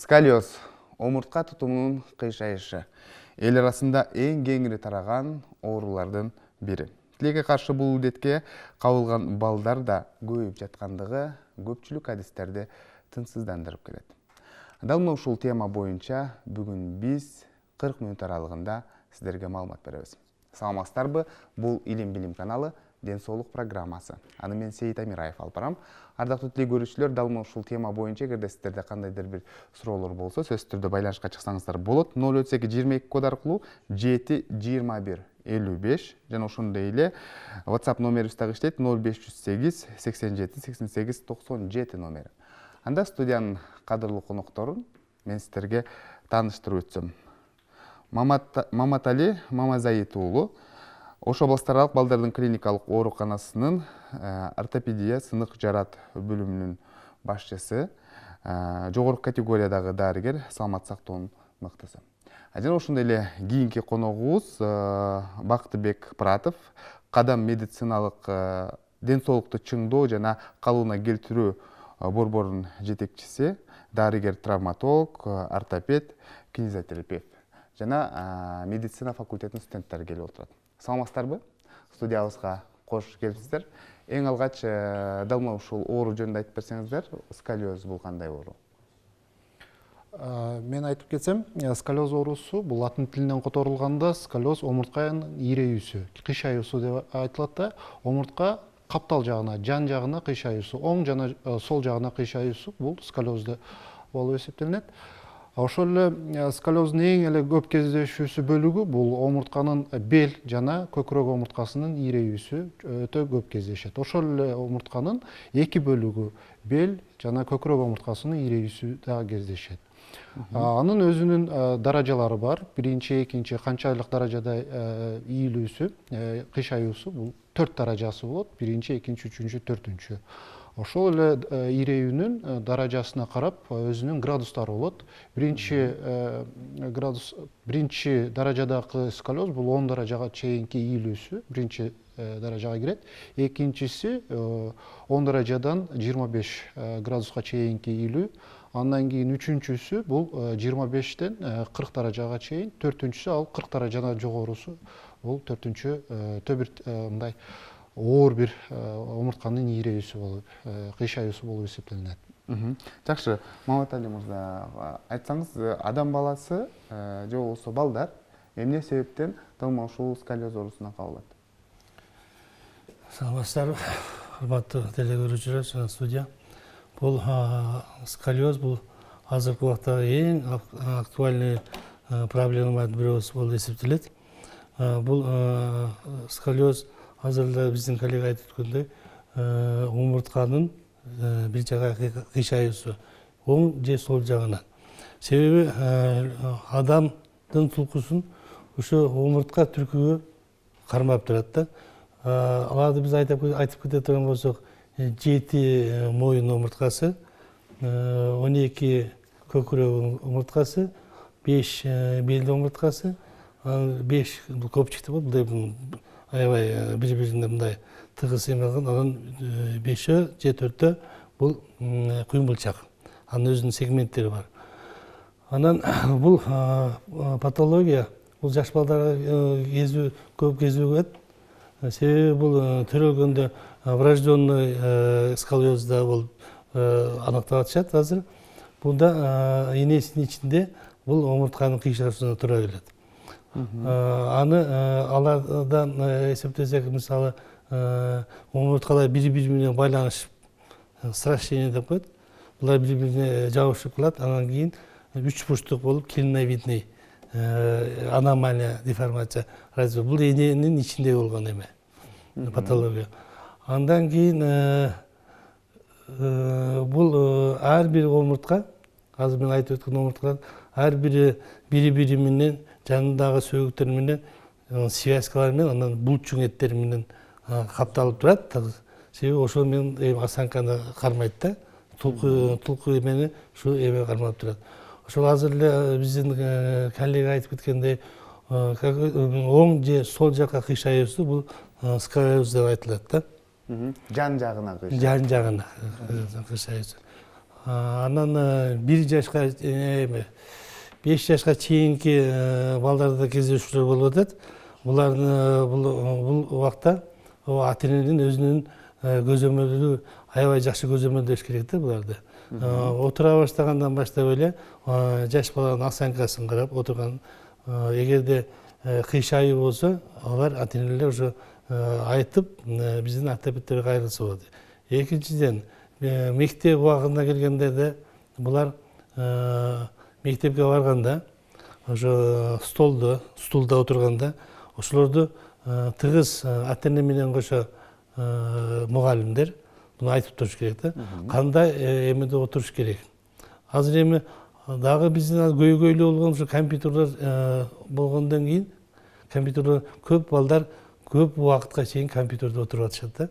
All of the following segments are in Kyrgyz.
Сколиоз – омуртка тутумунун кыйшайышы. Эл арасында эң кеңири тараган оорулардын бири. Тилекке каршы бул илдетке кабылган балдар да көбөйүп жаткандыгы көпчүлүк адистерди тынчсыздандырып келет. Дал мына ушул тема боюнча бүгүн биз 40 мүнөт аралыгында сиздерге маалымат беребиз. Саламатсыздарбы? Бул Илим-билим каналы Ден соолук программасы. Аны мен Сейит Амираев алып барам. Ардактуу телекөрүүчүлөр, дал мына ушул тема боюнча эгерде сиздерде кандайдыр бир суроолор болсо, сөзсүз түрдө байланышка чыксаңыздар болот. 03222 код аркылуу 72155 жана ошондой эле WhatsApp номерибиз дагы иштейт 0508 87 88 97 номери. Анда студиянын кадырлуу конокторун мен сиздерге тааныштырып өтсөм. Маматали Мамазайыт уулу Ош областаралык балдардын клиникалык ооруканасынын ортопедия сынык жарат бөлүмүнүн башчысы, жогорку категориядагы дарыгер, саламат сактоонун мыктысы. Жана ошондой эле кийинки коногубуз Бактыбек Пратов, кадам медициналык ден соолукту чыңдоо жана калыбына келтирүү борборунун жетекчиси, дарыгер, травматолог, ортопед, кинезиотерапевт жана медицина факультетинин студенттери келип отурат. Саламатсыздарбы? Студиябызга кош келипсиздер. Эң алгач дал мына ушул оору жөнүндө айтып берсеңиздер, сколиоз бул кандай оору? Мен айтып кетсем, сколиоз оорусу бул латын тилинен которулганда сколиоз омуртканын ийреүүсү, кыйшаюусу деп айтылат да. Омуртка каптал жагына, жан жагына кыйшаюусу, оң жана сол жагына кыйшаюусу бул сколиоз болуп эсептелинет. Ошол эле сколиоздун эң эле көп кездешүүсү бөлүгү бул омуртканын бел жана көкүрөк омурткасынын ийреүүсү өтө көп кездешет. Ошол эле омуртканын эки бөлүгү бел жана көкүрөк омурткасынын ийреүүсү дагы кездешет. Анын өзүнүн даражалары бар. Биринчи, экинчи, канчалык даражада ийилүүсү, кыйшаюусу бул 4 даражасы болот. Биринчи, экинчи, үчүнчү, төртүнчү. Ошол эле ийреүүнүн даражасына карап өзүнүн градустары болот. Биринчи даражадагы сколиоз бул 10 даражага чейинки ийилүүсү биринчи даражага кирет. Экинчиси 10 даражадан 25 градуска чейинки ийилүү. Андан кийин үчүнчүсү бул 25тен 40 даражага чейин, төртүнчүсү ал 40 даражадан жогорусу бул төртүнчү бир мындай оор бир омуртканын ийреүүсү болуп, кыйшаюусу болуп эсептелинет. Жакшы, Маматали мырза, айтсаңыз, адам баласы же болбосо балдар эмне себептен дал мына ушул сколиоз оорусуна кабылат? Саламатсыздарбы, урматтуу телекөрүүчүлөр жана студия. Бул сколиоз бул азыркы убакта эң актуальный проблемалардын бирөөсү болуп эсептелет. Бул сколиоз азыр эле биздин коллега айтып өткөндөй омуртканын бир жага кыйшаюусу, оң же сол жагына. Себеби адамдын тулкусун ушу омуртка түркүгө кармап турат да. Аларды биз айтып кете турган болсок, 7 моюн омурткасы, 12 көкүрөк омурткасы, 5 бел омурткасы, 5 көпчүктүү болот. Бул аябай бири-бирине мындай тыгыз эмелган, анан 5 же 4 бул куймулчак. Анын өзүнүн сегменттери бар. Анан бул патология, бул жаш балдарга көп кезүүгө болот. Себеби бул төрөлгөндө врожденный сколиозда болуп аныкталып атышат азыр. Бунда энесинин ичинде бул омуртканын кыйшаюусуна туура келет. Аны алардан эсептесек, мисалы, омурткалар бири-бири менен байланышып, сращение деп коет. Булар бири-бирине жабышып калат, анан кийин үч бурчтук болуп, клиновидный аномалия, деформация развития. Бул эненин ичинде болгон эме, патология. Андан кийин бул ар бир омуртка, азыр мен айтып өткөн омурткалар, ар бири бири-бири менен жанындагы сөөгүттөр менен, связкалар менен, анан булчуң эттер менен капталып турат. Себеби ошол менен осанканы кармайт да. Тулку эмени ушу эме кармап турат. Ошол азыр эле биздин коллега айтып кеткендей, оң же сол жакка кыйшаюусу бул сколиоз деп айтылат да. Жан жагына кыйшайт. Жан жагына кыйшайт. Анан 1 жашка 5 жашка чейинки балдарда кездешүүлөр болуп атат. Булардын бул убакта ата эненин өзүнүн көзөмөлү аябай жакшы көзөмөлдөш керек да буларды. Отура баштагандан баштап эле жаш баланын осанкасын карап отурган, эгерде кыйшайуу болсо, алар ата энелер уже айтып биздин ортопедтерге кайрылса болот. Экинчиден, мектеп убагына келгенде булар мектепке барганда ошо стулда отурганда ошолорду тыгыз ата эне менен кошо мугалимдер буну айтып туруш керек да. Кандай эмеде отуруш керек. Азыр эми дагы биздин көйгөйлүү болгон ушу компьютерлер болгондон кийин компьютерлер көп балдар көп убакытка чейин компьютерде отуруп атышат да.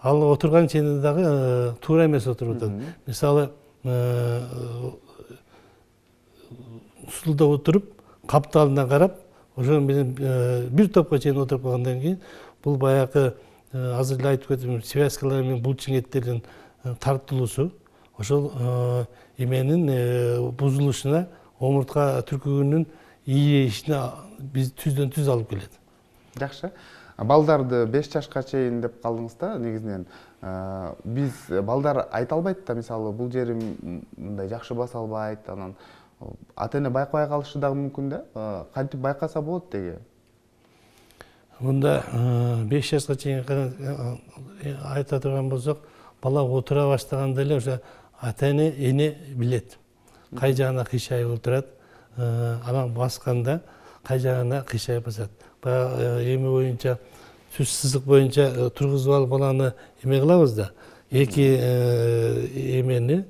Ал отурган чейинде дагы туура эмес отуруп атат. Мисалы стулда отуруп, капталына карап, ошол менен бир топко чейин отуруп калгандан кийин бул баягы азыр эле айтып кеттим, связкалар менен булчуң эттердин тартылуусу ошол эменин бузулушуна, омуртка түркүгүнүн ийишине биз түздөн түз алып келет. Жакшы. Балдарды 5 жашка чейин деп калдыңыз да, негизинен. Биз балдар айта албайт да, мисалы, бул жерим мындай жакшы баса албайт, анан ата эне байкабай калышы дагы мүмкүн да. Кантип байкаса болот деги? Мында 5 жашка чейин айта турган болсок, бала отура баштаганда эле уже ата эне билет. Кай жагына кыйшайып отурат, анан басканда кай жагына кыйшайып басат. Баягы эме боюнча, сүз сызык боюнча тургузуп алып баланы эме кылабыз да. Эки эмени,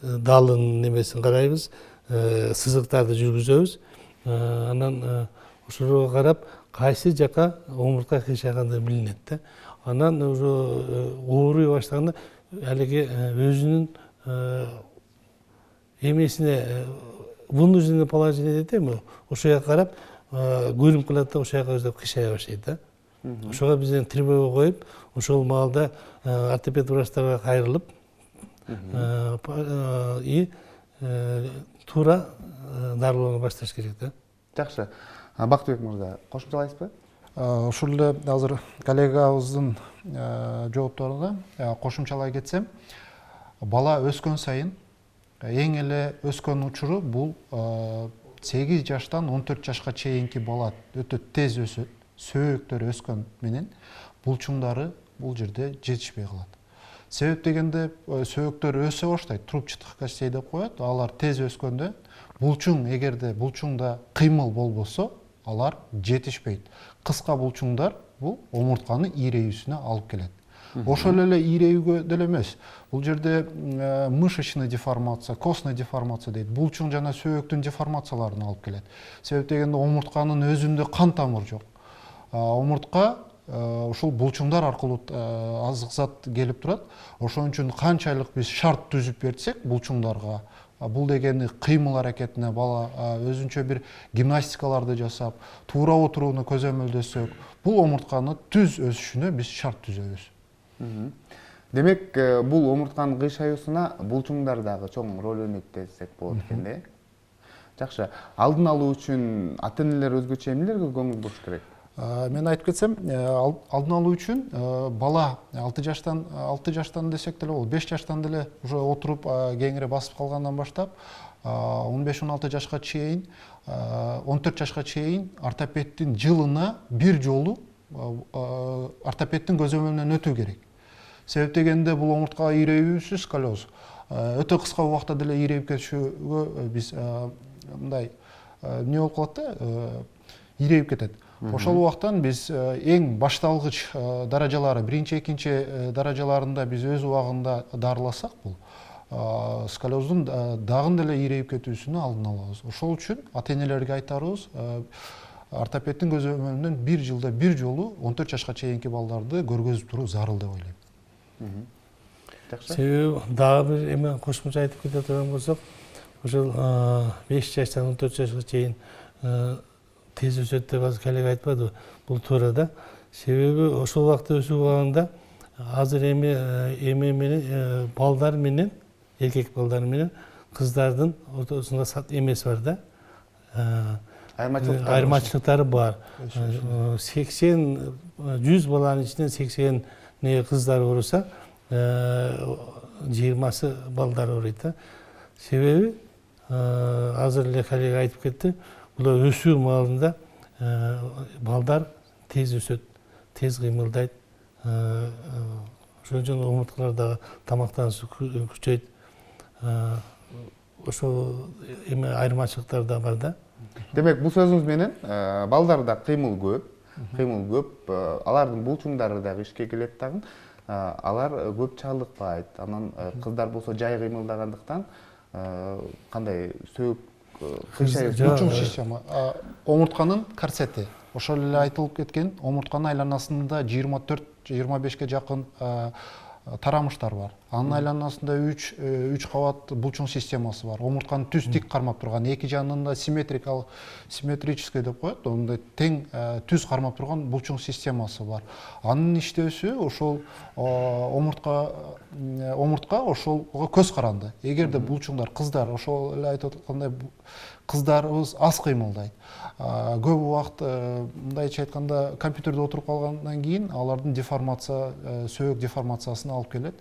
далын немесин карайбыз, сызыктарды жүргүзөбүз. Анан ошого карап, кайсы жака омуртка кыйшайганы билинет да. Анан уже ооруй баштаганда алиги өзүнүн эмесине вынужденное положение дейт эми, ошого карап көрүм кылат да, ошого өздөп кыйшая баштайт да. Ошого бизден требование коюп, ошол маалда ортопед врачтарга кайрылып и туура дарылоону башташ керек да. Жакшы. Бактыбек мырза, кошумчалайсызбы? Ушул эле азыр коллегабыздын жоопторуна кошумчалай кетсем, бала өскөн сайын эң эле өскөн учуру бул 8 жаштан 14 жашка чейинки бала өтө тез өсөт. Сөөктөр өскөн менен булчуңдары бул жерде жетишпей калат. Себеп дегенде сөөктөр өсө баштайт, трубчатка чейин деп коет. Алар тез өскөндө булчуң, эгерде булчуңда кыймыл болбосо, алар жетишпейт. Кыска булчуңдар бул омуртканын ийреүүсүнө алып келет. Ошол эле ийреүүгө деле эмес. Бул жерде мышечный деформация, костный деформация дейт. Булчуң жана сөөктүн деформацияларына алып келет. Себеп дегенде омуртканын өзүндө кан тамыр жок. Омуртка ошол булчуңдар аркылуу азык зат келип турат. Ошон үчүн канчалык биз шарт түзүп берсек булчуңдарга, бул дегени кыймыл аракетине бала өзүнчө бир гимнастикаларды жасап, туура отурууну көзөмөлдөсөк, бул омуртканы түз өсүшүнө биз шарт түзөбүз. Демек, бул омуртканын кыйшаюусуна булчуңдар дагы чоң роль ойнойт десек болот экен да. Жакшы. Алдын алуу үчүн ата энелер өзгөчө эмнелерге көңүл буруш керек? Мен айтып кетсем, алдын алуу үчүн бала 6 жаштан десек деле, 5 жаштан деле уже отуруп кеңири басып калгандан баштап 15-16 жашка чейин, 14 жашка чейин ортопедтин жылына бир жолу ортопедтин көзөмөлүнөн өтүү керек. Себеп дегенде бул омуртка ийреүүсү сколиоз өтө кыска убакта деле ийрейип кетишүүгө биз мындай эмне болуп калат да, ийрейип кетет. Ошол убактан биз эң башталгыч даражалары, биринчи, экинчи даражаларында биз өз убагында дарыласак, бул сколиоздун дагы деле ийрейип кетүүсүнө алдын алабыз. Ошол үчүн ата энелерге айтарыбыз, ортопедтин көзөмөлүнөн бир жылда бир жолу 14 жашка чейинки балдарды көргөзүп туруу зарыл деп ойлойм. Жакшы. Себеби дагы бир эме кошумча айтып кете турган болсок, ошол 5 жаштан 14 жашка чейин тез өсөт деп азыр коллега айтпадыбы? Бул туура да. Себеби ошол убакта өсүп калганда азыр эме менен балдар менен эркек балдар менен кыздардын ортосунда сат эмес бар да. Айырмачылыктары бар. 100 баланын ичинен 80 кыздар ооруса, 20 балдар ооруйт да. Себеби азыр эле коллега айтып кетти, бул өсүү маалында балдар тез өсөт, тез кыймылдайт. Ошон үчүн омурткалар дагы тамактануусу күчөйт. Ошол эме айырмачылыктар да бар да. Демек, бул сөзүңүз менен балдарда кыймыл көп, алардын булчуңдары дагы ишке келет дагы, алар көп чалыкпайт. Анан кыздар болсо жай кыймылдагандыктан кандай сөөгүп кыйшайып булчуң система, омуртканын корсети. Ошол эле айтылып кеткен, омуртканын айланасында 24-25 жакын тарамыштар бар. Анын айланасында 3 кабат булчуң системасы бар. Омуртканын түз тик кармап турган, эки жанында симметрический деп коет, ондай тең түз кармап турган булчуң системасы бар. Анын иштөөсү ошол омуртка ошолго көз каранды. Эгерде булчуңдар кыздар ошол эле айтып аткандай кыздарыбыз аз кыймылдайт. Көп убакыт мындайча айтканда компьютерде отуруп калгандан кийин алардын сөөк деформациясына алып келет.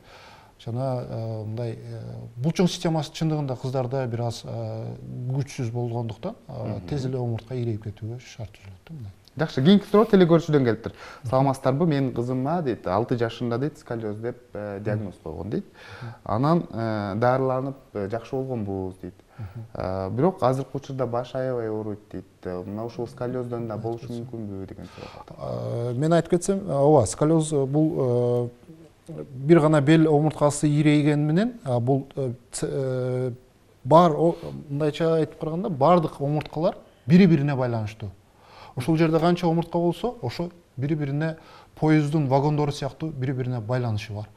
Жана мындай булчуң системасы чындыгында кыздарда бир аз күчсүз болгондуктан тез эле омуртка ийрейип кетүүгө шарт түзүлөт. Жакшы, кийинки суроо телегөрүүчүдөн келиптир. Саламатсыздарбы, менин кызыма дейт, 6 жашында дейт, сколиоз деп диагноз койгон дейт. Анан дарыланып жакшы болгонбуз дейт. Бирок азыркы учурда баш аябай ооруйт дейт. Мына ушул сколиоздон да болушу мүмкүнбү деген суроо. Мен айтып кетсем, ооба, сколиоз бул бир гана бел омурткасы ийрейген менен бул бар, мындайча айтып караганда, бардык омурткалар бири-бирине байланыштуу. Ошол жерде канча омуртка болсо, ошо бири-бирине поезддун вагондору сыяктуу бири-бирине байланышы бар.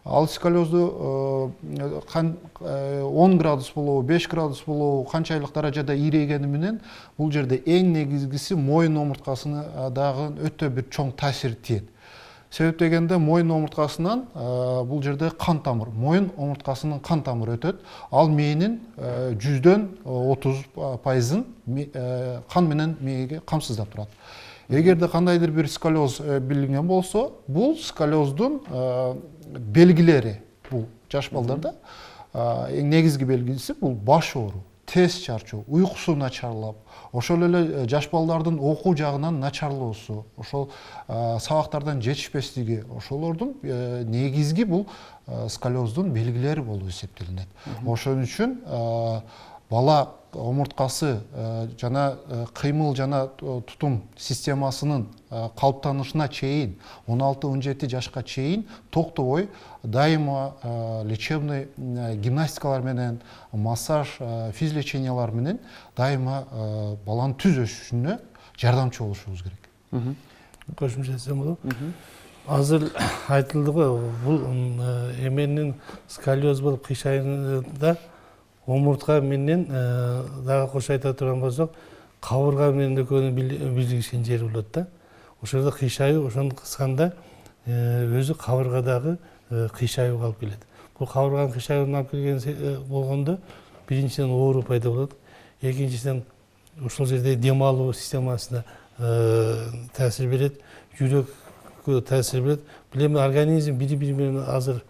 Ал сколиозду 10 градус болобу, 5 градус болобу, канчалык даражада ийрейгени менен бул жерде эң негизгиси моюн омурткасына дагы өтө бир чоң таасир тиет. Себеп дегенде моюн омурткасынан бул жерде кан тамыр, моюн омурткасынын кан тамыры өтөт. Ал мээнин 30% кан менен мээге камсыздап турат. Эгерде кандайдыр бир сколиоз билинген болсо, бул сколиоздун белгилери, бул жаш балдарда эң негизги белгиси бул баш оору, тез чарчоо, уйкусу начарлап, ошол эле жаш балдардын окуу жагынан начарлоосу, ошол сабактардан жетишпестиги, ошолордун негизги бул сколиоздун белгилери болуп эсептелинет. Ошон үчүн бала омурткасы жана кыймыл жана тутум системасынын калыптанышына чейин 16-17 жашка чейин токтобой дайыма лечебный гимнастикалар менен, массаж, физлечениялар менен дайыма баланын түз өсүшүнө жардамчы болушубуз керек. Кошумча айтсам болот. Азыр айтылды го, бул эменин сколиоз болуп кыйшайганда омуртка менен дагы кошо айта турган болсок, кабырга менен экөөнүн бийлигишкен жери болот да. Ошолордо кыйшайуу, ошону кысканда өзү кабыргадагы кыйшайууга алып келет. Бул кабырганын кыйшайууна алып келген болгондо биринчиден оору пайда болот, экинчиден ушул жерде дем алуу системасына таасир берет, жүрөккө таасир берет. Бул эми организм бири-бири менен азыр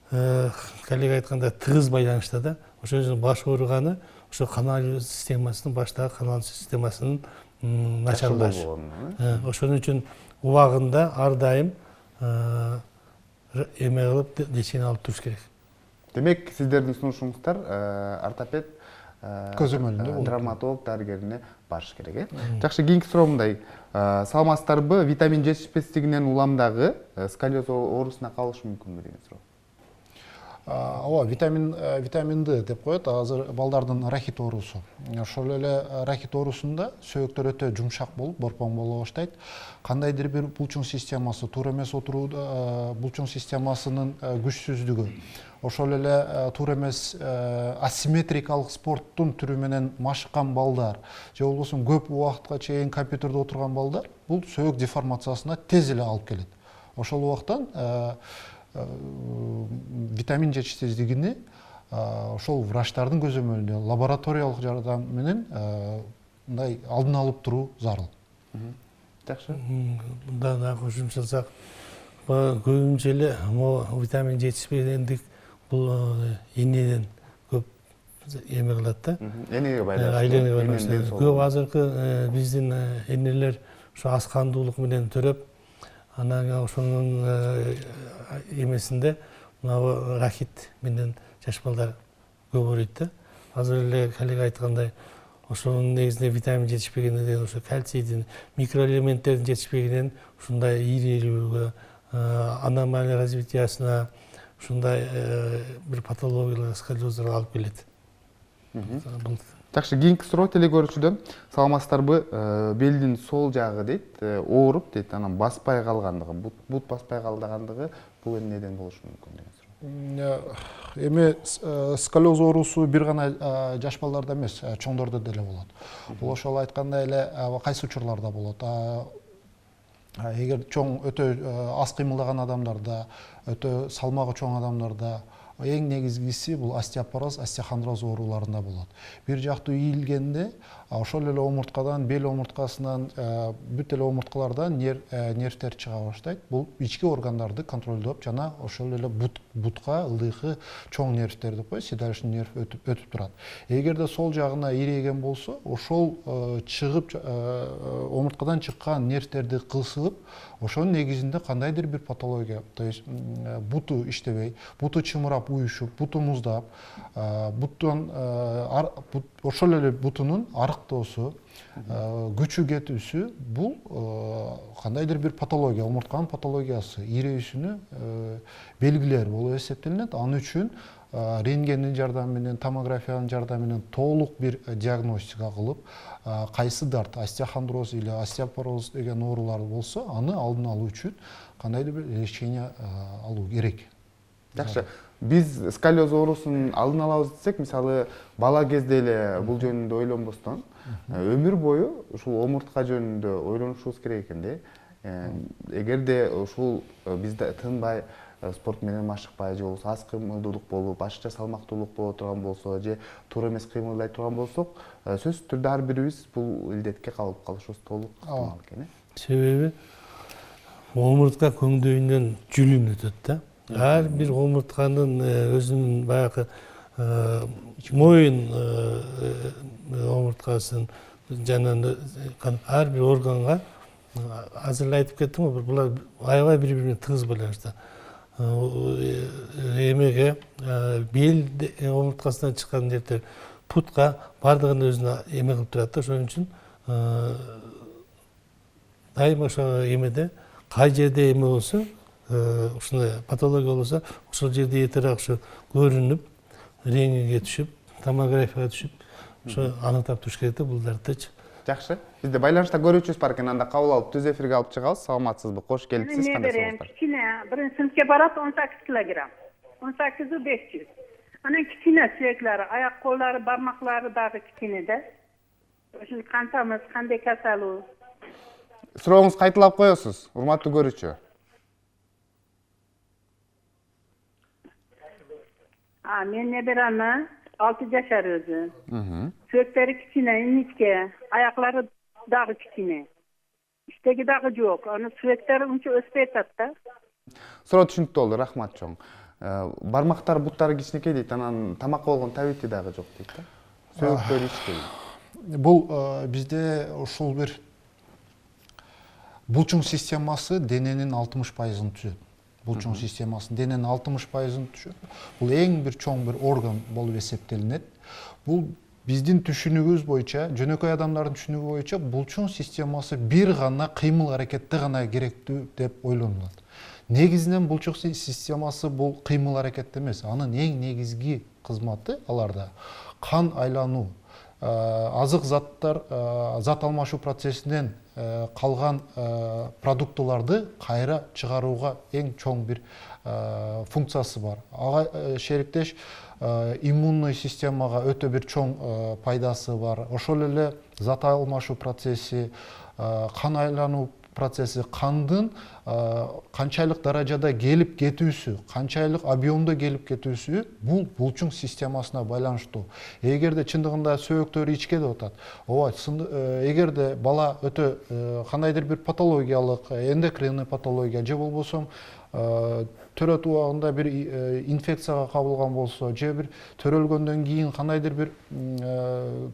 коллега айткандай тыгыз байланышта да. Ошол үчүн баш ооруганы ошо канал системасынын, баштагы канал системасынын начарлашы. Ошон үчүн убагында ар дайым эме кылып лечение алып туруш керек. Демек, сиздердин сунушуңуздар ортопед, көзөмөлүндө травматолог дарыгерине барыш керек. Жакшы, кийинки суроо мындай. Саламатсыздарбы, витамин жетишпестигинен уламдагы сколиоз оорусуна калышы мүмкүнбү деген суроо. Ооба, витамин D деп коет, азыр балдардын рахит оорусу. Ошол эле рахит оорусунда сөөктөр өтө жумшак болуп, борпоң боло баштайт. Кандайдыр бир булчуң системасы, туура эмес отурууда булчуң системасынын күчсүздүгү, ошол эле туура эмес асимметрикалык спорттун түрү менен машыккан балдар, же болбосо көп убакытка чейин компьютерде отурган балдар бул сөөк деформациясына тез эле алып келет. Ошол убактан витамин жетишсиздигини ошол врачтардын көзөмөлүндө лабораториялык жардам менен мындай алдын алып туруу зарыл. Жакшы. Мындан да кошумчалсак, көбүнчө эле витамин жетишпегендик бул энеден көп эме кылат да. Энеге байланыштуу. Айланага байланыштуу. Көп азыркы биздин энелер ошо аз кандуулук менен төрөп, анан ошонун эмесинде мына рахит менен жаш балдар көп ооруйт да. Азыр эле коллега айткандай, ошонун негизинде витамин жетишпегенден, ошо кальцийдин, микроэлементтердин жетишпегенинен ушундай ийрилүүгө, аномалия развитиясына, ушундай бир патологиялык сколиозго алып келет. Жакшы, кийинки суроо телекөрүүчүдөн саламатсыздарбы, белдин сол жагы дейт, ооруп дейт, анан баспай калгандыгы, бут баспай калгандыгы бул эмнеден болушу мүмкүн деген суроо. Эми сколиоз оорусу бир гана жаш балдарда эмес, чоңдордо деле болот. Бул ошол айткандай эле кайсы учурларда болот. Эгер чоң өтө аз кыймылдаган адамдарда, өтө салмагы чоң адамдарда, эң негизгиси бул остеопороз, остеохондроз ооруларында болот. Бир жактуу ийилгенде ошол эле омурткадан, бел омурткасынан, бүт эле омурткалардан нервтер чыга баштайт. Бул ички органдарды контролдоп жана ошол эле бутка ылдыйкы чоң нервтер деп коебуз, седалищный нерв өтүп турат. Эгерде сол жагына ийреген болсо, ошол чыгып омурткадан чыккан нервтерди кысылып, ошонун негизинде кандайдыр бир патология, то есть буту иштебей, буту чымырап уюшуп, буту муздап, буттан ошол эле бутунун арыктоосу, күчү кетүүсү, бул кандайдыр бир патология, омуртканын патологиясы, ийрөөсүнүн белгилери болуп эсептелинет. Ал үчүн рентгендин жардамы менен, томографиянын жардамы менен толук бир диагностика кылып, кайсыдар остеохондроз или остеопороз деген оорулар болсо, аны алдын алуу үчүн кандайдыр бир лечение алуу керек. Жакшы. Биз сколиоз оорусун алдын алабыз десек, мисалы бала кезде эле бул жөнүндө ойлонбостон, өмүр бою ушул омуртка жөнүндө ойлонушубуз керек экен да. Эгерде ушул бизде тынбай спорт менен машыкпай, же болбосо аз кыймылдуулук болуп, башкача салмактуулук боло турган болсо, же туура эмес кыймылдай турган болсок, сөзсүз түрдө ар бирибиз бул илдетке кабылып калышыбыз толук ыктымал экен. Себеби омуртка көңдөйүнөн жүлүн өтөт да. Ар бир омуртканын өзүнүн баягы моюн омурткасын жана ар бир органга азыр эле айтып кеттим го, булар аябай бири бири менен тыгыз байланыштуу. Эмеге бел омурткасынан чыккан нервтер путка бардыгын өзүнө эме кылып турат да. Ошон үчүн дайыма ошо эмеде кай жерде эме болсо, ушундай патология болсо, ошол жерде этирээк ушу көрүнүп, рентгенге түшүп, томографияга түшүп, ошо аныктап туруш керек да булдардычы. Жакшы. Бизде байланышта көрүүчүбүз бар экен, анда кабыл алып түз эфирге алып чыгабыз. Саламатсызбы? Кош келипсиз. Кандай суроңуз бар? Кичине биринчи сыныпка барат, 18 килограмм. 18'i 500. Анан кичине сүйөклөрү, аяк колдору, бармаклары дагы кичине да. Ошол кантамыз, кандай касал у? Сурооңузду кайталап коесуз, урматтуу көрүүчү. Мен небераны 6 жашар өзү. Сүйөктөрү кичине, иничке, аяклары дагы кичине. Иштеги дагы жок. Аны сүйөктөрү унча өспөй атат да. Суроо түшүнүктүү болду, рахмат чоң. Бармактар, буттары кичинекей дейт, анан тамакка болгон табити дагы жок дейт да. Сүйөктөрү ичпейт. Бул бизде ушул бир булчуң системасы дененин 60%-ын түзөт. Булчуң системасы дененин 60%-ын түзөт. Бул эң бир чоң бир орган болуп эсептелинет. Бул биздин түшүнүгүбүз боюнча, жөнөкөй адамдардын түшүнүгү боюнча булчуң системасы бир гана кыймыл аракетте гана керектүү деп ойлонулат. Негизинен булчуң системасы бул кыймыл аракет эмес. Анын эң негизги кызматы аларда кан айлануу, азык заттар, зат алмашуу процессинен калган продуктыларды кайра чыгарууга эң чоң бир функциясы бар. Ага шериктеш иммунный системага өтө бир чоң пайдасы бар. Ошол эле зат алмашуу процесси, кан айлануу процесси, кандын канчалык даражада келип кетүүсү, канчалык объемдо келип кетүүсү бул булчуң системасына байланыштуу. Эгерде чындыгында сөөктөр ичке деп атат, ооба, эгерде бала өтө кандайдыр бир патологиялык, эндокринный патология же болбосо төрөт убагында бир инфекцияга кабылган болсо, же бир төрөлгөндөн кийин кандайдыр бир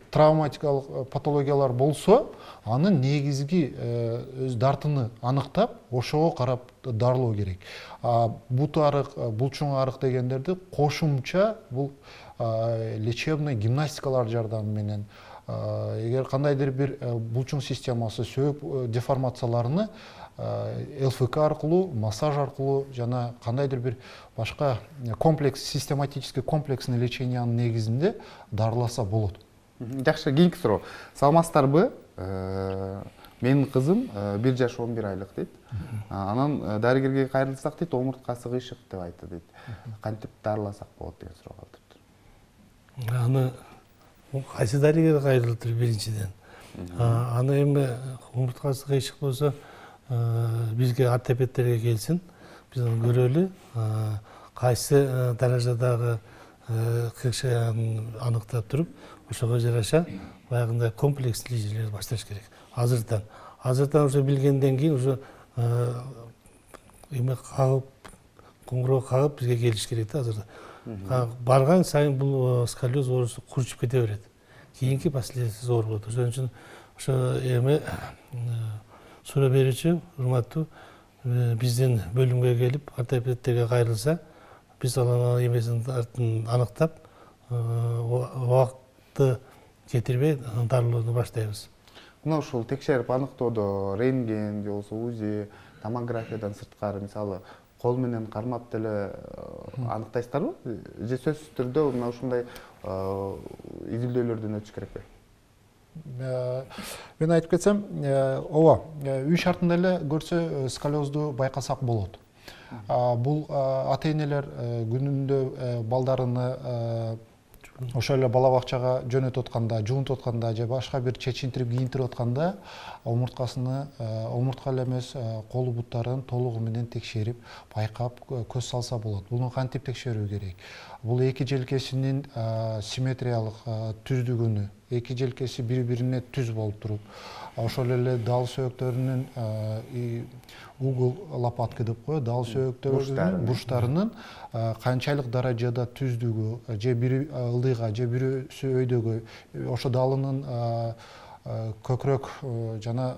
травматикалык патологиялар болсо, анын негизги өз дартыны аныктап, ошого карап дарылоо керек. Бут арык, булчуң арык дегендерди кошумча бул лечебный гимнастикалар жардамы менен, эгер кандайдыр бир булчуң системасы сөөк деформацияларыны ЛФК аркылуу, массаж аркылуу жана кандайдыр бир башка комплекс, систематический комплексный лечениянын негизинде дарыласа болот. Жакшы, кийинки суроо. Саламатсыздарбы? Менин кызым 1 жаш 11 айлык дейт. Анан дарыгерге кайрылсак дейт, омурткасы кыйшык деп айтты дейт. Кантип дарыласак болот деген суроо калтырыптыр. Аны кайсы дарыгерге кайрылыптыр биринчиден. Аны эми омурткасы кыйшык болсо бизге ортопедтерге келсин, биз аны көрөлү, кайсы даражадагы кыйшыгын аныктап туруп, ошого жараша баягындай комплекслүү ижелер башташ керек. Азырдан уже билгенден кийин уже эме кагып, коңгуроо кагып бизге келиш керек да азырда. Барган сайын бул сколиоз оорусу курчуп кете берет. Кийинки последствиясы оор болот. Ошон үчүн ошо эме суроо берүүчү урматтуу биздин бөлүмгө келип ортопедтерге кайрылса, биз анын эмесин аныктап, убакытты кетирбей дарылоону баштайбыз. Мына ушул текшерип аныктоодо рентген же болбосо УЗИ, томографиядан сырткары, мисалы, кол менен кармап деле аныктайсыздарбы? Же сөзсүз түрдө мына ушундай изилдөөлөрдөн өтүш керекпи? Мен айтып кетсем, ооба, үй шартында эле көрсө сколиозду байкасак болот. Бул ата-энелер күнүндө балдарыны ошол эле бала бакчага жөнөтүп атканда, жуунтуп атканда же башка бир чечинтирип кийинтирип атканда омурткасыны, омуртка эле эмес, колу буттарын толугу менен текшерип, байкап көз салса болот. Буну кантип текшерүү керек? Бул эки желкесинин симметриялык түздүгүнү, эки желкеси бири-бирине түз болуп туруп, ошол эле дал сөөктөрүнүн угол лопатка деп коет, дал сөөктөрүнүн бурчтарынын канчалык даражада түздүгү, же бири ылдыйга, же бирөөсү өйдөгө, ошо далынын көкүрөк жана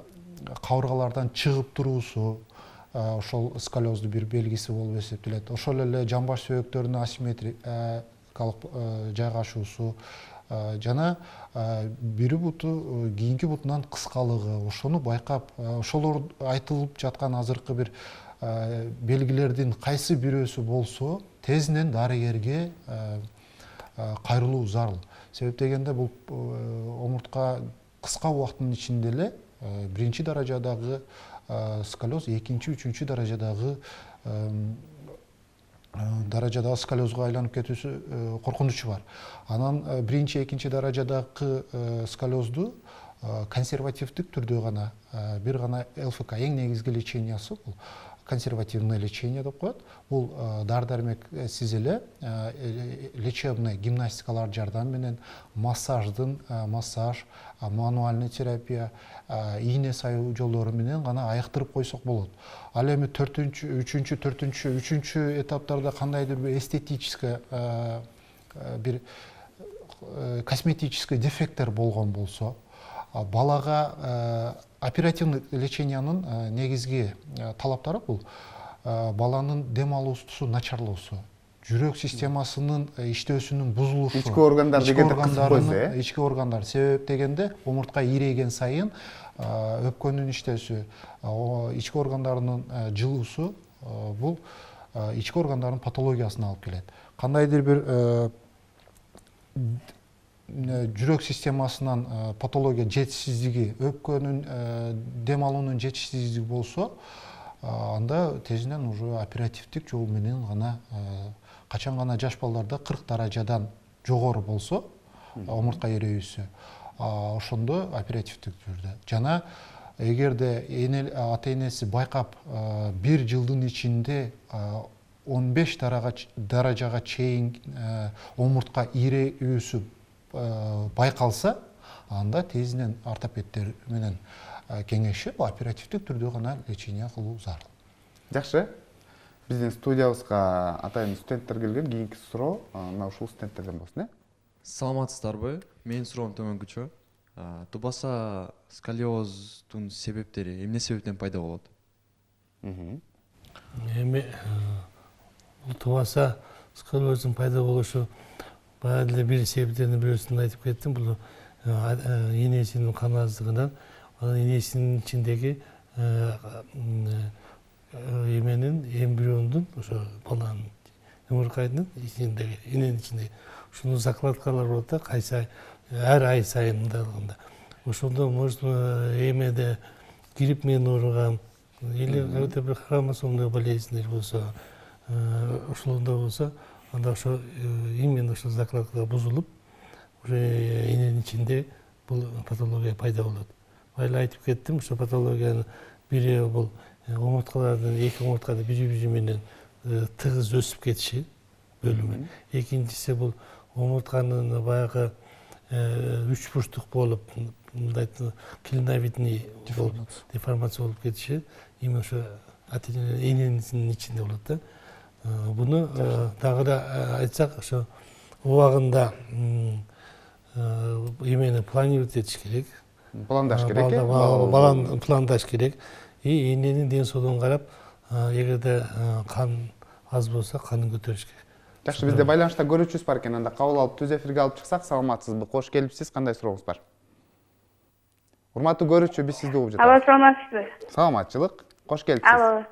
кабыргалардан чыгып туруусу ошол сколиоздун бир белгиси болуп эсептелет. Ошол эле жамбаш сөөктөрүнүн асимметрикалык жайгашуусу жана бири буту кийинки бутунан кыскалыгы, ошону байкап, ошолор айтылып жаткан азыркы бир белгилердин кайсы бирөөсү болсо, тезинен дарыгерге кайрылуу зарыл. Себеп дегенде бул омуртка кыска убакыттын ичинде эле биринчи даражадагы сколиоз, экинчи, үчүнчү даражадагы сколиозго айланып кетүүсү коркунучу бар. Анан биринчи, экинчи даражадагы сколиозду консервативдик түрдө гана, бир гана ЛФК, эң негизги лечениясы бул консервативное лечение деп коет. Бул дары-дармек сиз эле лечебный гимнастикалар жардамы менен, массаж, мануальный терапия, ийне саюу жолдору менен гана айыктырып койсок болот. Ал эми үчүнчү этаптарда кандайдыр бир эстетический, бир косметический дефекттер болгон болсо, балага оперативный лечениянын негизги талаптары бул баланын дем алуусу начарлоосу, жүрөк системасынын иштөөсүнүн бузулушу, ички органдар дегенде кысып койсо, ички органдар. Себеп дегенде омуртка ийрейген сайын өпкөнүн иштөөсү, ички органдарынын жылуусу бул ички органдардын патологиясына алып келет. Кандайдыр бир жүрөк системасынан патология жетишсиздиги, өпкөнүн дем алуунун жетишсиздиги болсо, анда тезинен уже оперативдик жол менен гана, качан гана жаш балдарда 40 даражадан жогору болсо омуртка ийрөөсү, ошондо оперативдик түрдө. Жана эгерде ата энеси байкап 1 жылдын ичинде 15 даражага чейин омуртка ийреүүсү байкалса, анда тезинен ортопедтер менен кеңешип оперативдик түрдө гана лечение кылуу зарыл. Жакшы. Биздин студиябызга атайын студенттер келген. Кийинки суроо мына ушул студенттерден болсун, Саламатсыздарбы? Менин суроом төмөнкүчө. Тубаса сколиоздун себептери эмне себептен пайда болот? Эми тубаса сколиоздун пайда болушу баягы эле бир себептердин бирөөсүн айтып кеттим. Бул энесинин кан аздыгынан, анан энесинин ичиндеги эменин эмбриондун ошо баланын ымыркайдын ичиндеги эненин ичинде ушунун закладкалары болот да, кайсы ар ай сайын мындайлыгында. Ошондо может эмеде грипп менен ооруган или өтө бир хромосомдуу болезньдер болсо, ошондо болсо, анда ошо именно ошол закладка бузулуп, уже эненин ичинде бул патология пайда болот. Байла айтып кеттим, ошо патологиянын бири бул омурткалардын эки омурткада бири менен тыгыз өсүп кетиши бөлүмү. Экинчиси бул омуртканын баягы үч бурчтук болуп, мындай клиновидный деформация болуп кетиши именно ошо эненин ичинде болот да. Буну дагы да айтсак, ошо убагында эмени планировать этиш керек. Пландаш керек, баланы пландаш керек. И эненин ден соолугун карап, эгерде кан аз болсо, канын көтөрүш керек. Жакшы, бизде байланышта көрүүчүбүз бар экен. Анда кабыл алып түз эфирге алып чыксак, саламатсызбы? Кош келипсиз, кандай сурооңуз бар? Урматтуу көрүүчү, биз сизди угуп жатабыз. Алло, саламатсызбы? Саламатчылык. Кош келипсиз. Алло.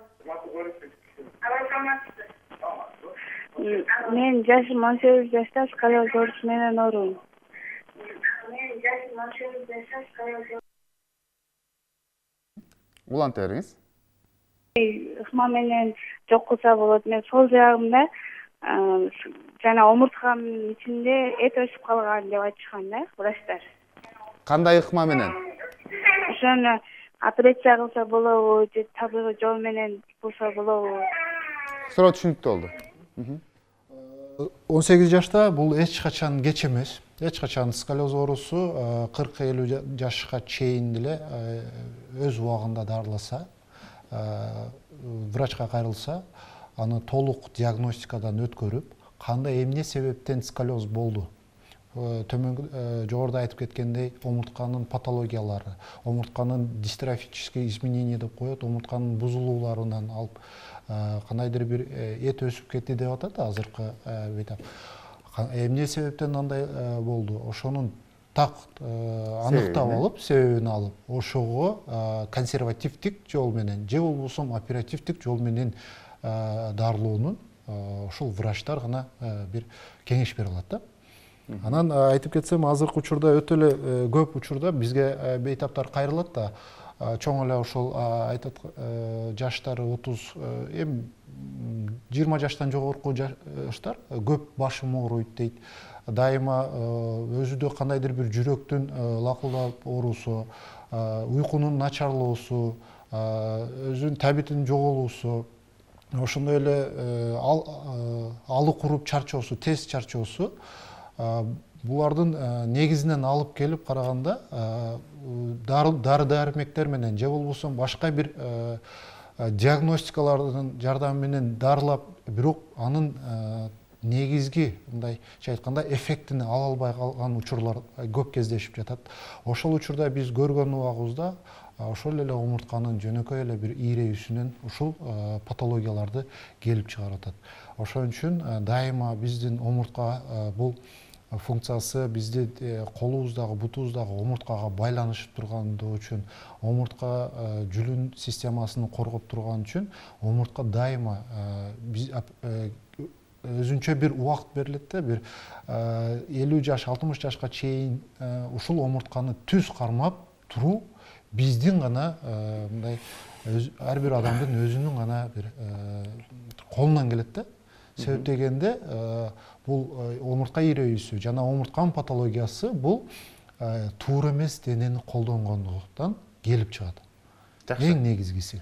Мен жашым 18 жашта, сколиоз оорусу менен оорум. Уланта бериңиз. Ыкма менен жок кылса болот. Мен сол жагымда жана омурткамдын ичинде эт өсүп калган деп айтышкан да врачтар. Кандай ыкма менен? Ошону операция кылса болобу, же табигый жол менен болсо болобу? Суроо түшүнүктүү болду. 18 жашта бул эч качан кеч эмес. Эч качан сколиоз оорусу 40-50 жашка чейин деле өз убагында дарыласа, врачка кайрылса, аны толук диагностикадан өткөрүп, кандай эмне себептен сколиоз болду? Жогоруда айтып кеткендей, омуртканын патологиялары, омуртканын дистрофический изменение деп коет, омуртканын бузулууларынан алып, кандайдыр бир эт өсүп кетти деп атат азыркы бейтап. Эмне себептен андай болду? Ошонун так аныктап алып, себебин алып, ошого консервативдик жол менен, же болбосо оперативдик жол менен дарылоонун ушул врачтар гана бир кеңеш бере алат да. Анан айтып кетсем, азыркы учурда өтө эле көп учурда бизге бейтаптар кайрылат да, чоң эле ошол айтат жаштары 30, эми 20 жаштан жогорку жаштар көп башым ооруйт дейт. Дайыма өзүдө кандайдыр бир жүрөктүн лакылдап оорусу, уйкунун начарлоосу, өзүнүн табитинин жоголуусу, ошондой эле алы куруп чарчоосу, тез чарчоосу, булардын негизинен алып келип караганда дары дармектер менен же болбосо башка бир диагностикалардын жардамы менен дарылап, бирок анын негизги мындайча айтканда эффектини ала албай калган учурлар көп кездешип жатат. Ошол учурда биз көргөн убагыбызда ошол эле омуртканын жөнөкөй эле бир ийреүүсүнөн ушул патологияларды келип чыгарып атат. Ошон үчүн дайыма биздин омуртка бул функциясы бизде колубуздагы, бутубуздагы омурткага байланышып тургандыгы үчүн, омуртка жүлүн системасын коргоп турган үчүн омуртка дайыма өзүнчө бир убакыт берилет да, бир 50 жаш, 60 жашка чейин ушул омуртканы түз кармап туруу биздин гана мындай ар бир адамдын өзүнүн гана бир колунан келет да. Себеп дегенде бул омуртка ийреүүсү жана омуртканын патологиясы бул туура эмес денени колдонгондуктан келип чыгат. Жакшы. Эң негизгиси.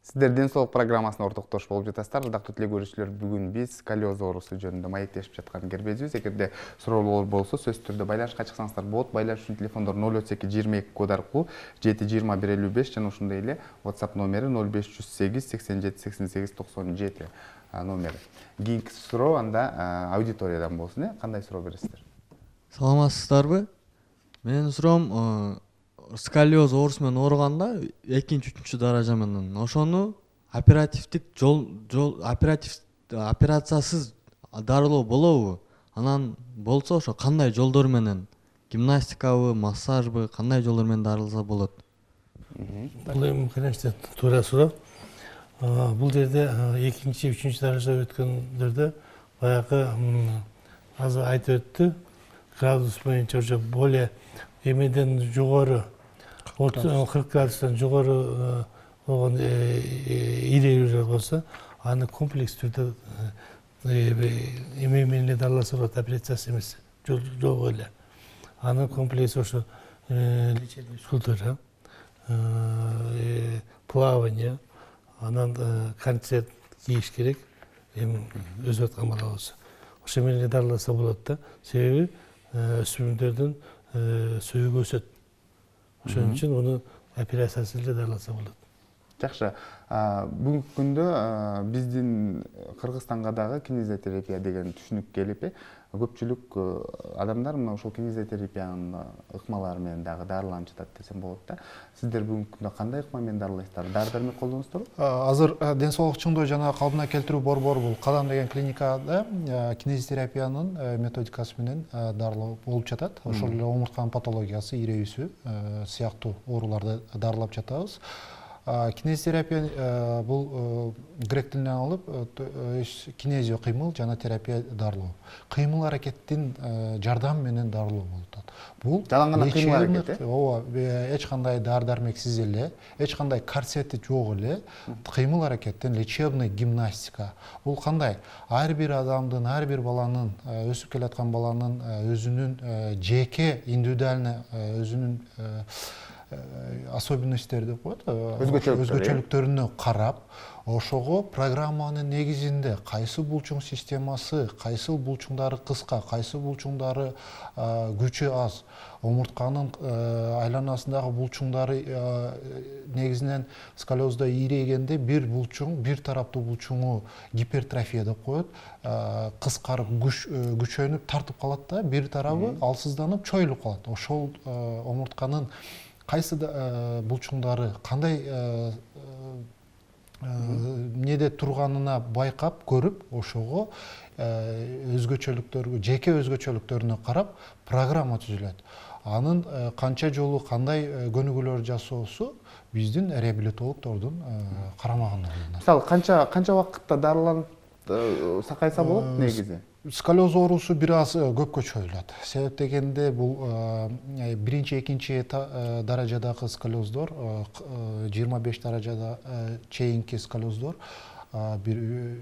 Сиздер ден соолук программасына ортоктош болуп жатасыздар. Ырдактуу теле көрүүчүлөр, бүгүн биз сколиоз оорусу жөнүндө маектешип жаткан кербезбиз. Эгерде суроолор болсо, сөзсүз түрдө байланышка чыксаңыздар болот. Байланыш үчүн телефондор 032 22 код аркылуу 72155 жана ошондой эле WhatsApp номери 0508 87 88 97 номери. Кийинки суроо анда аудиториядан болсун, кандай суроо бересиздер? Саламатсыздарбы? Менин суроом сколиоз оорусу менен ооруганда 2-3 даража менен ошону оперативдик операциясыз дарылоо болобу? Анан болсо ошо кандай жолдор менен? Гимнастикабы, массажбы, кандай жолдор менен дарылса болот? Бул эми конечно туура суроо. Бул жерде 2-3 даража өткөндөрдө баягы азыр айтып өттү. Градус боюнча уже более эмеден жогору 40 градустан жогору болгон ирелүүлөр болсо, аны комплекс түрдө эме менен дарыласа болот, операциясы эмес, жол эле. Анын комплекси ошо лечебный ушулдар, плавание, анан концерт кийиш керек, эми өзү аткан бала болсо. Ошо менен дарыласа болот да. Себеби өспүрүмдөрдүн сөөгү өсөт. Ошон үчүн уну операциясыз эле дарыласа болот. Жакшы. Бүгүнкү күндө биздин Кыргызстанга дагы кинезиотерапия деген түшүнүк келип, көпчүлүк адамдар мына ошол кинезиотерапиянын ыкмалары менен дагы дарыланып жатат десем болот да. Сиздер бүгүнкү күндө кандай ыкма менен дарылайсыздар? Дары-дармек колдоносуздарбы? Азыр ден соолукчуңду жана калыбына келтирүү борбору бул Кадам деген клиникада кинезиотерапиянын методикасы менен дарылоо болуп жатат. Ошол эле омуртканын патологиясы, ирөөсү сыяктуу ооруларды дарылап жатабыз. Кинезиотерапия бул грек тилинен алып кинезио кыймыл жана терапия дарылоо. Кыймыл аракеттин жардамы менен дарылоо болуп атат. Бул жалаң гана кыймыл аракет, ооба, эч кандай дары-дармексиз эле, эч кандай корсети жок эле кыймыл аракеттин лечебный гимнастика. Бул кандай? Ар бир адамдын, ар бир баланын, өсүп келаткан баланын өзүнүн жеке индивидуальный өзүнүн особенностьтери деп коет, өзгөчөлүктөрүнө карап, ошого программанын негизинде кайсы булчуң системасы, кайсы булчуңдары кыска, кайсы булчуңдары күчү аз, омуртканын айланасындагы булчуңдары негизинен сколиоздо ийрегенде бир булчуң, бир тараптуу булчуңу гипертрофия деп коет, кыскарып күчөнүп тартып калат да, бир тарабы алсызданып чоюлуп калат. Ошол омуртканын кайсы булчуңдары кандай неде турганына байкап көрүп, ошого өзгөчөлүктөргө, жеке өзгөчөлүктөрүнө карап программа түзүлөт. Анын канча жолу кандай көнүгүүлөр жасоосу биздин реабилитологдордун карамагында. Мисалы канча убакытта дарыланып сакайса болот негизи? Сколиоз оорусу бир аз көпкө чоюлат. Себеп дегенде бул биринчи, экинчи даражадагы сколиоздор, 25 даражада чейинки сколиоздор, бир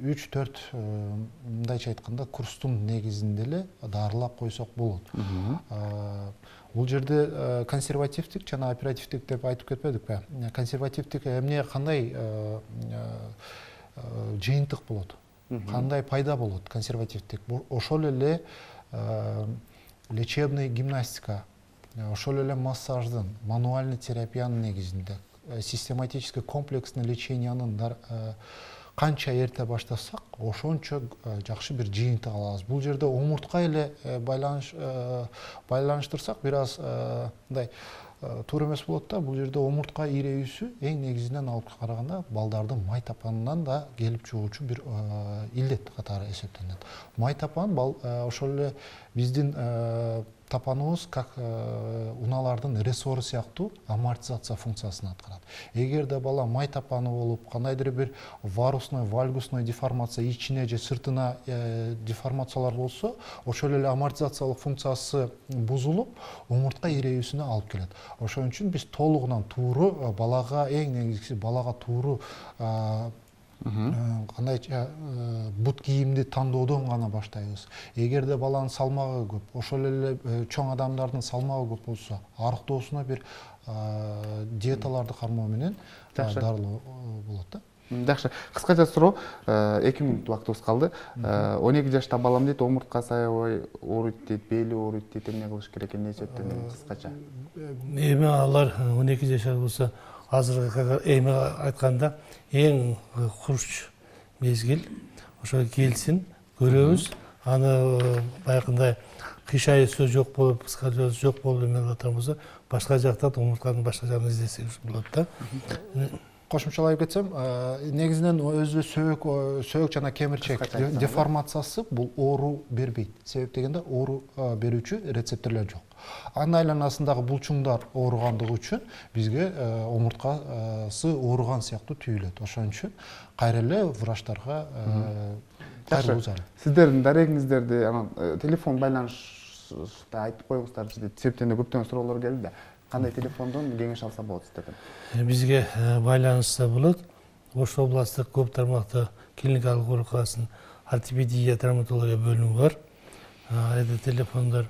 3-4 мындайча айтканда курстун негизинде эле дарылап койсок болот. Бул жерде консервативдик жана оперативдик деп айтып кетпедикпи? Консервативдик эмне кандай жыйынтык болот? Кандай пайда болот консервативдик? Ошол эле лечебный гимнастика, ошол эле массаждын, мануальный терапиянын негизинде, систематический комплексный лечениянын канча эрте баштасак, ошончо жакшы бир жыйынтык алабыз. Бул жерде омуртка эле байланыштырсак, бир аз мындай туура эмес болот да. Бул жерде омуртка ийрөөсү эң негизинен алып караганда балдардын май тапанынан да келип чыгуучу бир илдет катары эсептелинет. Май тапан ошол эле биздин тапаныбыз как унаалардын рессору сыяктуу амортизация функциясын аткарат. Эгерде бала май тапаны болуп, кандайдыр бир варусной, вальгусной деформация ичине же сыртына деформациялар болсо, ошол эле амортизациялык функциясы бузулуп, омуртка ийрөөсүнө алып келет. Ошон үчүн биз толугунан тууру балага, эң негизгиси балага тууру кандайча бут кийимди тандоодон гана баштайбыз. Эгерде баланын салмагы көп, ошол эле чоң адамдардын салмагы көп болсо, арыктоосуна бир диеталарды кармоо менен дарылоо болот да. Жакшы. Кыскача суроо, 2 мүнөт убактыбыз калды. 12 жашта балам дейт, омурткасы аябай ооруйт дейт, бели ооруйт дейт, эмне кылыш керек, эмне себептен кыскача? Эми алар 12 жашар болсо, азыркы эми айтканда эң курч мезгил. Ошо келсин, көрөбүз. Аны баягындай кышайысы жок болуп, сколиоз жок болуп эме болсо, башка жактан омуртканын башка жагын издесек болот да. Кошумчалап кетсем, негизинен өзү сөөк жана кемирчек деформациясы бул оору бербейт. Себеп дегенде оору берүүчү рецепторлор жок. Анын айланасындагы булчуңдар ооругандыгы үчүн бизге омурткасы ооруган сыяктуу түйүлөт. Ошон үчүн кайра эле врачтарга кайрылуу зарыл. Сиздердин дарегиңиздерди телефон байланышта айтып коюңуздарчы дейт. Себептен көптөгөн суроолор келди да. Кандай телефондон кеңеш алса болот сиздерден? Бизге байланышса болот. Ош областтык көп тармактуу клиникалык ооруканасынын ортопедия травматология бөлүмү бар. Телефондор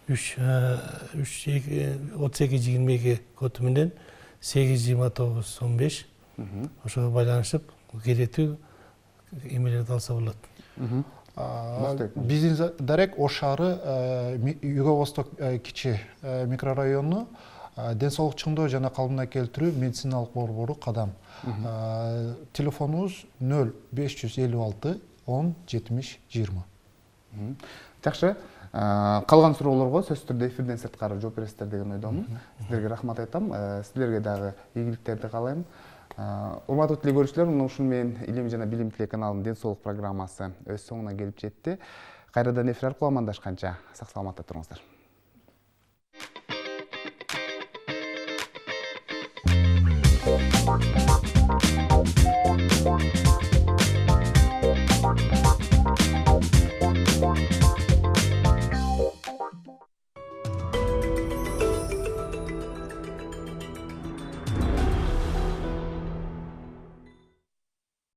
3822 коду менен 82915. Ошого байланышып, керектүү эмелерди алса болот. Биздин дарек Ош шаары Юго-Восток кичи микрорайону ден соолук чыңдоо жана калыбына келтирүү медициналык борбору Кадам. Телефонубуз 0556 10 70 20. Жакшы. Калган суроолорго сөзсүз түрдө эфирден сырткары жооп бересиздер деген ойдомун. Сиздерге рахмат айтам. Сиздерге дагы ийгиликтерди каалайм. Урматтуу теле көрүүчүлөр, ушуну менен Илим жана Билим телеканалынын ден соолук программасы өз соңуна келип жетти. Кайрадан эфир аркылуу амандашканча сак саламатта туруңуздар.